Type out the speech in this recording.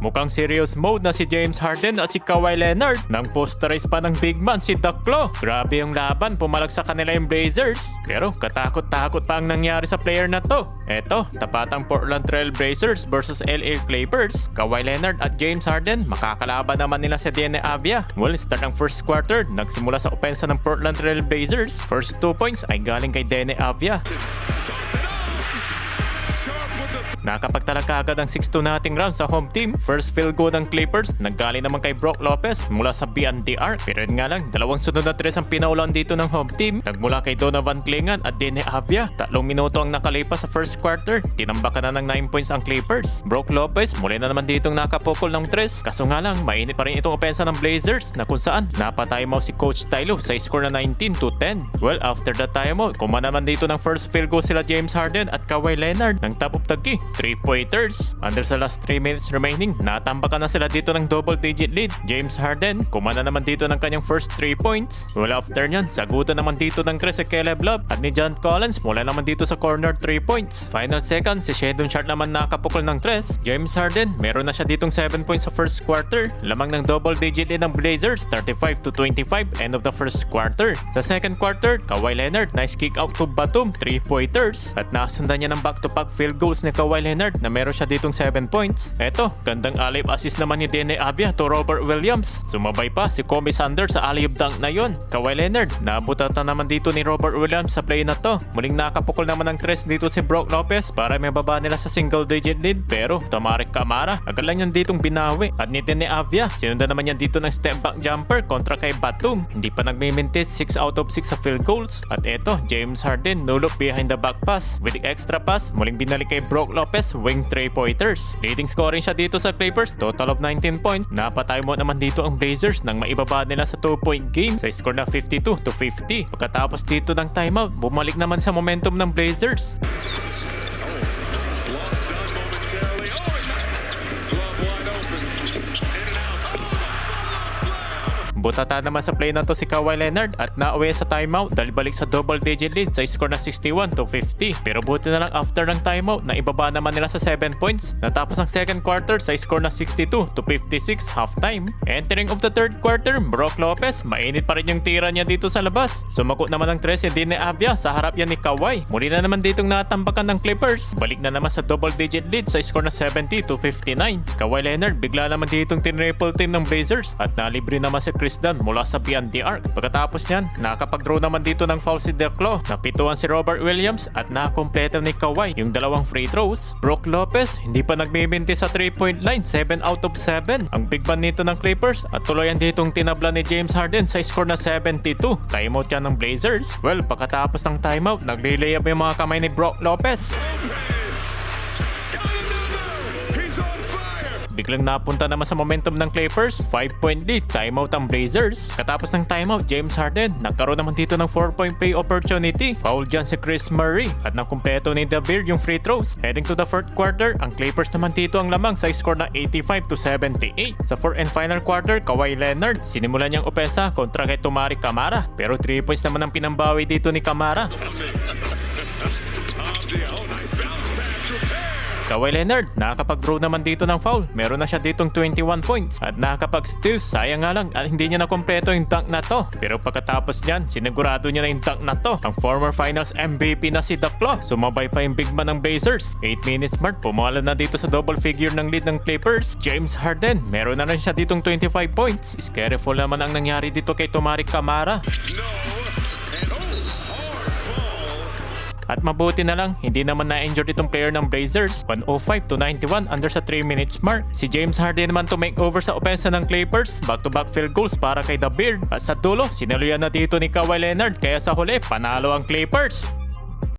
Mukhang serious mode na si James Harden at si Kawhi Leonard nang posterize pa ng big man si Daklo. Grabe yung laban, pumalag sa kanila yung Blazers. Pero katakot-takot pa ang nangyari sa player na to. Eto, tapatang Portland Trail Blazers versus LA Clippers. Kawhi Leonard at James Harden, makakalaban naman nila si Deni Avdija. Well, start ng first quarter, nagsimula sa opensa ng Portland Trail Blazers. First 2 points ay galing kay Deni Avdija. Nakapagtala kaagad ang 6-2 nating round sa home team. First field goal ng Clippers, nanggaling naman kay Brook Lopez mula sa beyond the arc. Pero yun nga lang, dalawang sunod na tres ang pinaulan dito ng home team. Nagmula kay Donovan Clingan at Deni Avdija. 3 minuto ang nakalipas sa first quarter. Tinambakan na ng 9 points ang Clippers. Brook Lopez, muli na naman ditong nakapukol ng tres. Kaso nga lang, mainit pa rin itong opensa ng Blazers na kung saan napatimeout si Coach Tylo sa score na 19-10. Well, after the timeout, kuma naman dito ng first field goal sila James Harden at Kawhi Leonard ng top of the key. 3-pointers. Under sa last 3 minutes remaining, natambakan na sila dito ng double-digit lead. James Harden, kumana naman dito ng kanyang first 3 points. Well, after nyan, sagutan naman dito ng 3 si Caleb Love at ni John Collins mula naman dito sa corner 3 points. Final second, si Shedon Sharpe naman nakapukol ng 3. James Harden, meron na siya ditong 7 points sa first quarter. Lamang ng double-digit lead ng Blazers, 35-25, end of the first quarter. Sa second quarter, Kawhi Leonard, nice kick out to Batum, 3-pointers. At nasundan niya ng back-to-back field goals ni Kawhi Leonard na meron siya ditong 7 points. Eto, gandang alley-oop assist naman ni Deni Avdija to Robert Williams. Sumabay pa si Kobe Sanders sa alley-oop dunk na yon. Kawhi Leonard, nabutatan naman dito ni Robert Williams sa play na to. Muling nakapukol naman ng 3 dito si Brook Lopez para may baba nila sa single-digit lead. Pero Tomarek Camara, agad lang yan ditong binawi. At ni Deni Avdija, sinundan naman yan dito ng step-back jumper kontra kay Batum. Hindi pa nagmimintis, 6 out of 6 sa field goals. At eto, James Harden, no look behind the back pass. With the extra pass, muling binalik kay Brook Lopez, wing 3-pointers. Leading scoring siya dito sa Clippers, total of 19 points. Napatimeout naman dito ang Blazers nang maibaba nila sa 2-point game sa score na 52-50. Pagkatapos dito ng timeout, bumalik naman sa momentum ng Blazers. Butata naman sa play na to si Kawhi Leonard at nauwi sa timeout dahil balik sa double-digit lead sa score na 61-50. Pero buti na lang after ng timeout na ibaba naman nila sa 7 points. Natapos ang second quarter sa score na 62-56 halftime. Entering of the third quarter, Brook Lopez, mainit pa rin yung tira niya dito sa labas. Sumagot naman ng 3 si Deni Avdija sa harap yan ni Kawhi. Muli na naman ditong natambakan ng Clippers. Balik na naman sa double-digit lead sa score na 70-59. Kawhi Leonard, bigla naman ditong tinriple team ng Blazers at nalibre naman si Chris Dunn mula sa beyond the arc. Pagkatapos niyan, nakapag-draw naman dito ng foul si Daklo. Napituan si Robert Williams at nakakompleto ni Kawhi yung dalawang free throws. Brook Lopez, hindi pa nagmiminti sa 3-point line, 7 out of 7. Ang big man nito ng Clippers at tuluyan ditong tinabla ni James Harden sa score na 72. Timeout yan ng Blazers. Well, pagkatapos ng timeout, nagli-layup yung mga kamay ni Brook Lopez. Biglang napunta naman sa momentum ng Clippers. 5-point lead, timeout ang Blazers. Katapos ng timeout, James Harden, nagkaroon naman dito ng 4-point play opportunity. Foul dyan si Chris Murray at nakumpleto ni The Beard yung free throws. Heading to the fourth quarter, ang Clippers naman dito ang lamang sa score na 85-78. Sa fourth and final quarter, Kawhi Leonard, sinimulan niyang opensa kontra kay Tomarek Camara. Pero 3 points naman ang pinambawi dito ni Camara. Kawhi Leonard, nakakapag-draw naman dito ng foul. Meron na siya ditong 21 points at nakakapag-steal. Sayang nga lang at hindi niya nakompleto yung dunk na to. Pero pagkatapos niyan, sinigurado niya na yung dunk na to. Ang former finals MVP na si Daklo. Sumabay pa yung big man ng Blazers. 8 minutes mark, pumala na dito sa double figure ng lead ng Clippers. James Harden, meron na rin siya ditong 25 points. Scareful naman ang nangyari dito kay Tomarek Camara. At mabuti na lang, hindi naman na-injured itong player ng Blazers. 105-91 under sa 3 minutes mark. Si James Harden naman to make over sa opensa ng Clippers. Back-to-back field goals para kay The Beard. At sa dulo, sinaluyan na dito ni Kawhi Leonard. Kaya sa huli, panalo ang Clippers.